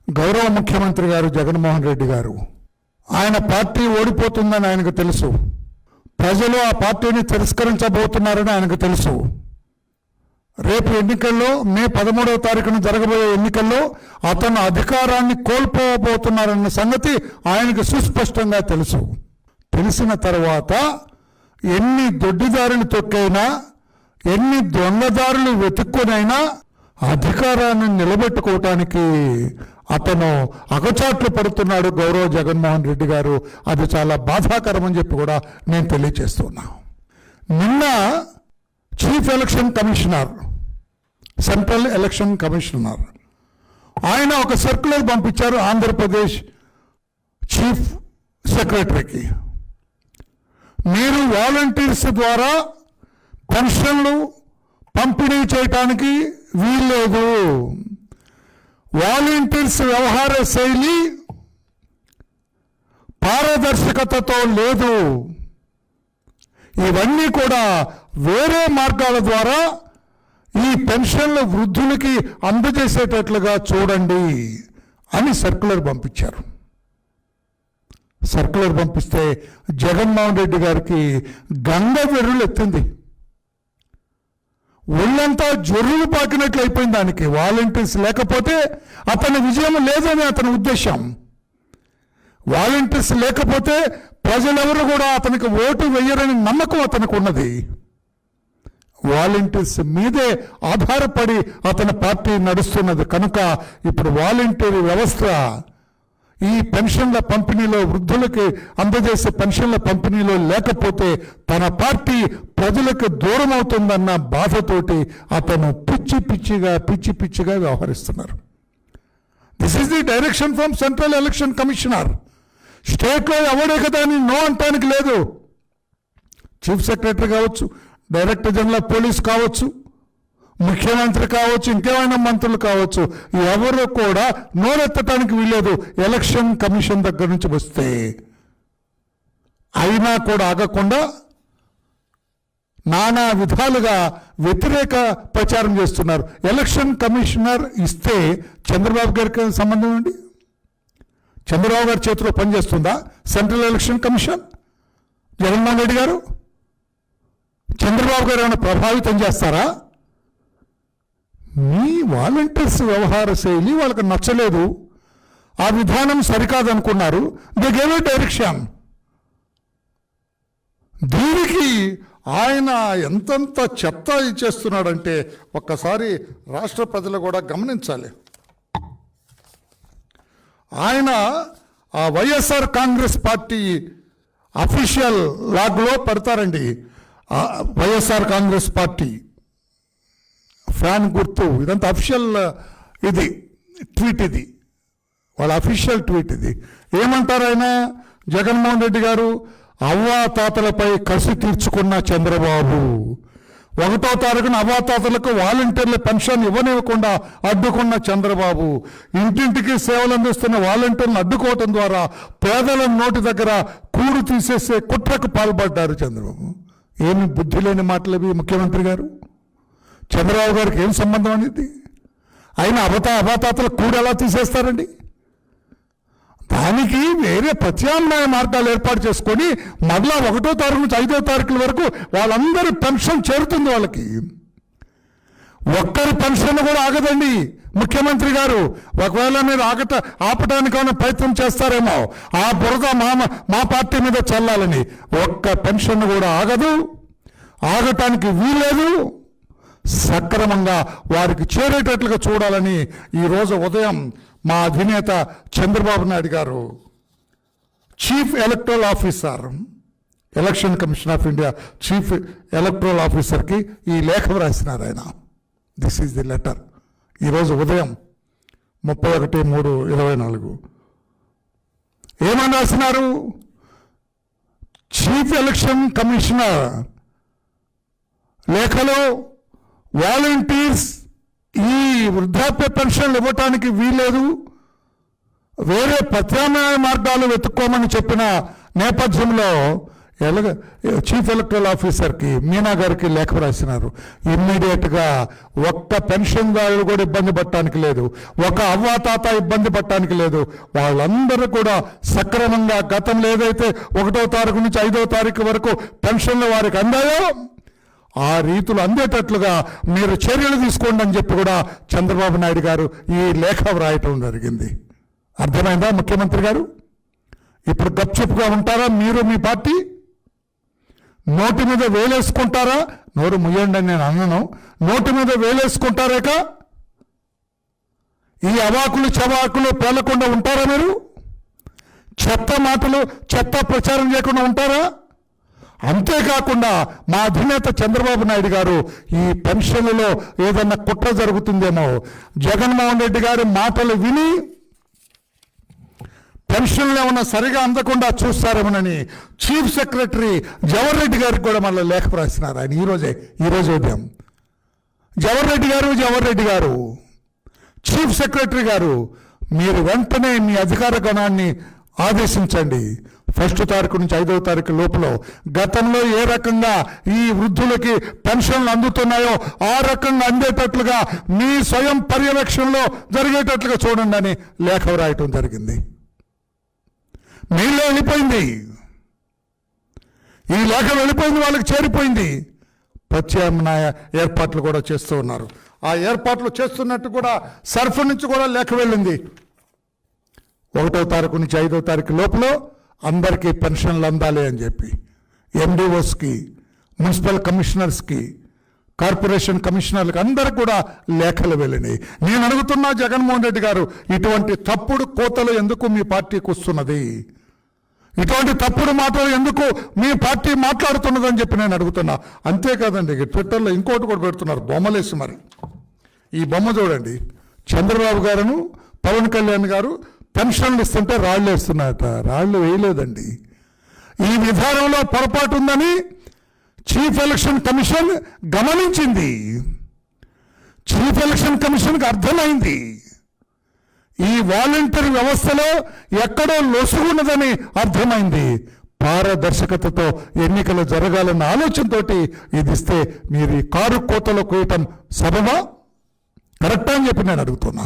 గౌరవ ముఖ్యమంత్రి గారు జగన్మోహన్ రెడ్డి గారు, ఆయన పార్టీ ఓడిపోతుందని ఆయనకు తెలుసు. ప్రజలు ఆ పార్టీని తిరస్కరించబోతున్నారని ఆయనకు తెలుసు. రేపు ఎన్నికల్లో మే 13వ తారీఖున జరగబోయే ఎన్నికల్లో అతను అధికారాన్ని కోల్పోబోతున్నారన్న సంగతి ఆయనకు సుస్పష్టంగా తెలుసు. తెలిసిన తర్వాత ఎన్ని దొడ్డిదారులు తొక్కైనా, ఎన్ని దొంగదారులు వెతుక్కునైనా అధికారాన్ని నిలబెట్టుకోవటానికి అతను అగచాట్లు పడుతున్నాడు గౌరవ జగన్మోహన్ రెడ్డి గారు. అది చాలా బాధాకరమని చెప్పి కూడా నేను తెలియజేస్తున్నా. నిన్న chief election commissioner, central election commissioner, ఆయన ఒక సర్క్యులర్ పంపించారు ఆంధ్రప్రదేశ్ చీఫ్ సెక్రటరీకి. మీరు వాలంటీర్స్ ద్వారా పెన్షన్లు పంపిణీ చేయటానికి వీల్లేదు. వాలంటీర్స్ వ్యవహార శైలి పారదర్శకతతో లేదు. ఇవన్నీ కూడా వేరే మార్గాల ద్వారా ఈ పెన్షన్లు వృద్ధులకి అందజేసేటట్లుగా చూడండి అని సర్క్యులర్ పంపించారు. సర్క్యులర్ పంపిస్తే జగన్మోహన్ రెడ్డి గారికి గంగ వెర్రులు ఎత్తింది. ఒళ్ళంతా జొర్రులు పాకినట్లు అయిపోయింది దానికి. వాలంటీర్స్ లేకపోతే అతని విజయం లేదని అతని ఉద్దేశం. వాలంటీర్స్ లేకపోతే ప్రజలెవరు కూడా అతనికి ఓటు వేయరని నమ్మకం అతనికి ఉన్నది. వాలంటీర్స్ మీదే ఆధారపడి అతని పార్టీ నడుస్తున్నది కనుక ఇప్పుడు వాలంటీర్ వ్యవస్థ ఈ పెన్షన్ల పంపిణీలో, వృద్ధులకి అందజేసే పెన్షన్ల పంపిణీలో లేకపోతే తన పార్టీ ప్రజలకు దూరం అవుతుందన్న బాధతోటి అతను పిచ్చి పిచ్చిగా వ్యవహరిస్తున్నారు. This is the direction from central election commissioner. స్టేట్లో ఎవడే కదా అని నో అంటానికి లేదు. చీఫ్ సెక్రటరీ కావచ్చు, డైరెక్టర్ జనరల్ ఆఫ్ పోలీస్ కావచ్చు, ముఖ్యమంత్రి కావచ్చు, ఇంకేమైనా మంత్రులు కావచ్చు, ఎవరు కూడా నోరెత్తడానికి వీల్లేదు ఎలక్షన్ కమిషన్ దగ్గర నుంచి వస్తే. అయినా కూడా ఆగకుండా నానా విధాలుగా వ్యతిరేక ప్రచారం చేస్తున్నారు. ఎలక్షన్ కమిషనర్ ఇస్తే చంద్రబాబు గారికి సంబంధం ఏంటి? చంద్రబాబు గారి చేతిలో పనిచేస్తుందా central election commission? Jaganmohan Reddy గారు, చంద్రబాబు గారు ఏమైనా ప్రభావితం చేస్తారా? మీ వాలంటీర్స్ వ్యవహార శైలి వాళ్ళకి నచ్చలేదు, ఆ విధానం సరికాదనుకున్నారు. They gave a direction. దీనికి ఆయన ఎంతంత చెత్త ఇచ్చేస్తున్నాడంటే ఒక్కసారి రాష్ట్ర ప్రజలు కూడా గమనించాలి. ఆయన ఆ వైఎస్ఆర్ కాంగ్రెస్ పార్టీ అఫీషియల్ లాగ్లో పెడతారండి. వైఎస్ఆర్ కాంగ్రెస్ పార్టీ ఫ్యాన్ గుర్తు, ఇదంతా అఫీషియల్ ఇది ట్వీట్, ఇది వాళ్ళ అఫీషియల్ ట్వీట్. ఇది ఏమంటారు ఆయన? జగన్మోహన్ రెడ్డి గారు అవ్వాతాతలపై కసి తీర్చుకున్న చంద్రబాబు 1వ తారీఖున అవ్వాతాతలకు వాలంటీర్ల పెన్షన్ ఇవ్వనివ్వకుండా అడ్డుకున్న చంద్రబాబు, ఇంటింటికి సేవలు అందిస్తున్న వాలంటీర్లను అడ్డుకోవటం ద్వారా పేదల నోటి దగ్గర కూడు తీసేసే కుట్రకు పాల్పడ్డారు చంద్రబాబు. ఏమి బుద్ధి లేని మాటలు ముఖ్యమంత్రి గారు. చంద్రబాబు గారికి ఏం సంబంధం అనేది? ఆయన అవ్వాతాతల కూడు ఎలా తీసేస్తారండి? దానికి వేరే ప్రత్యామ్నాయ మార్గాలు ఏర్పాటు చేసుకొని మరలా 1వ తారీఖు నుంచి 5వ తారీఖుల వరకు వాళ్ళందరూ పెన్షన్ చేరుతుంది వాళ్ళకి. ఒక్కరి పెన్షన్ కూడా ఆగదండి ముఖ్యమంత్రి గారు. ఒకవేళ మీరు ఆపటానికి ఏమైనా ప్రయత్నం చేస్తారేమో, ఆ బురద మా పార్టీ మీద చల్లాలని. ఒక్క పెన్షన్ కూడా ఆగదు, ఆగటానికి వీల్లేదు. సక్రమంగా వారికి చేరేటట్లుగా చూడాలని ఈరోజు ఉదయం మా అధినేత చంద్రబాబు నాయుడు గారు chief electoral officer, election commission of India chief electoral ఆఫీసర్కి ఈ లేఖ రాసినారు ఆయన. This is the letter. ఈరోజు ఉదయం 31/3/24 ఏమని రాసినారు? చీఫ్ ఎలక్షన్ కమిషనర్ లేఖలో వాలంటీర్స్ ఈ వృద్ధాప్య పెన్షన్లు ఇవ్వటానికి వీల్లేదు, వేరే ప్రత్యామ్నాయ మార్గాలు వెతుక్కోమని చెప్పిన నేపథ్యంలో చీఫ్ ఎలక్టరల్ ఆఫీసర్కి మీనా గారికి లేఖ రాసినారు. ఇమ్మీడియట్గా ఒక్క పెన్షన్దారులు కూడా ఇబ్బంది పడటానికి లేదు, ఒక అవ్వాతాత ఇబ్బంది పడటానికి లేదు. వాళ్ళందరూ కూడా సక్రమంగా గతంలో ఏదైతే 1వ తారీఖు నుంచి 5వ తారీఖు వరకు పెన్షన్లు వారికి అందాయో ఆ రీతులు అందేటట్లుగా మీరు చర్యలు తీసుకోండి అని చెప్పి కూడా చంద్రబాబు నాయుడు గారు ఈ లేఖ వ్రాయటం జరిగింది. అర్థమైందా ముఖ్యమంత్రి గారు? ఇప్పుడు గప్చుప్గా ఉంటారా మీరు? మీ పార్టీ నోటి మీద వేలేసుకుంటారా? నోరు ముయ్యండి అని నేను అన్నాను. నోటి మీద వేలేసుకుంటారేక ఈ అవాకులు చవాకులు పేలకుండా ఉంటారా మీరు? చెత్త మాటలు చెత్త ప్రచారం చేయకుండా ఉంటారా? అంతేకాకుండా మా అధినేత చంద్రబాబు నాయుడు గారు ఈ పెన్షన్లలో ఏదన్నా కుట్ర జరుగుతుందేమో, జగన్మోహన్ రెడ్డి గారి మాటలు విని పెన్షన్లు ఏమన్నా సరిగా అందకుండా చూస్తారేమోనని చీఫ్ సెక్రటరీ జవహర్ రెడ్డి గారికి కూడా మళ్ళీ లేఖ రాసినారు. ఆయన ఈరోజు ఉదయం జవహర్ రెడ్డి గారు చీఫ్ సెక్రటరీ గారు, మీరు వెంటనే మీ అధికార గణాన్ని ఆదేశించండి. 1వ తారీఖు నుంచి 5వ తారీఖు లోపల గతంలో ఏ రకంగా ఈ వృద్ధులకి పెన్షన్లు అందుతున్నాయో ఆ రకంగా అందేటట్లుగా మీ స్వయం పర్యవేక్షణలో జరిగేటట్లుగా చూడండి అని లేఖ రాయటం జరిగింది. మెయిల్లో వెళ్ళిపోయింది, ఈ లేఖ వెళ్ళిపోయింది, వాళ్ళకి చేరిపోయింది. ప్రత్యామ్నాయ ఏర్పాట్లు కూడా చేస్తూ ఉన్నారు. ఆ ఏర్పాట్లు చేస్తున్నట్టు కూడా సర్ఫ్ నుంచి కూడా లేఖ వెళ్ళింది. 1వ తారీఖు నుంచి 5వ తారీఖు లోపల అందరికీ పెన్షన్లు అందాలి అని చెప్పి ఎండిఓస్కి, మున్సిపల్ కమిషనర్స్కి, కార్పొరేషన్ కమిషనర్లకు అందరికి కూడా లేఖలు వెళ్ళినాయి. నేను అడుగుతున్నా జగన్మోహన్ రెడ్డి గారు, ఇటువంటి తప్పుడు కోతలు ఎందుకు మీ పార్టీకి వస్తున్నది? ఇటువంటి తప్పుడు మాటలు ఎందుకు మీ పార్టీ మాట్లాడుతున్నదని చెప్పి నేను అడుగుతున్నా. అంతేకాదండి, ట్విట్టర్లో ఇంకోటి కూడా పెడుతున్నారు బొమ్మలేసి. మరి ఈ బొమ్మ చూడండి, చంద్రబాబు గారును పవన్ కళ్యాణ్ గారు పెన్షన్లు ఇస్తుంటే రాళ్ళు వేస్తున్నారట. రాళ్ళు వేయలేదండి. ఈ విధానంలో పొరపాటు ఉందని చీఫ్ ఎలక్షన్ కమిషన్ గమనించింది. చీఫ్ ఎలక్షన్ కమిషన్కి అర్థమైంది ఈ వాలంటీర్ వ్యవస్థలో ఎక్కడో లొసుగున్నదని అర్థమైంది. పారదర్శకతతో ఎన్నికలు జరగాలన్న ఆలోచనతోటి ఇది ఇస్తే మీరు ఈ కారు కోతలో కోయటం సబబా, కరెక్టా అని చెప్పి నేను అడుగుతున్నా.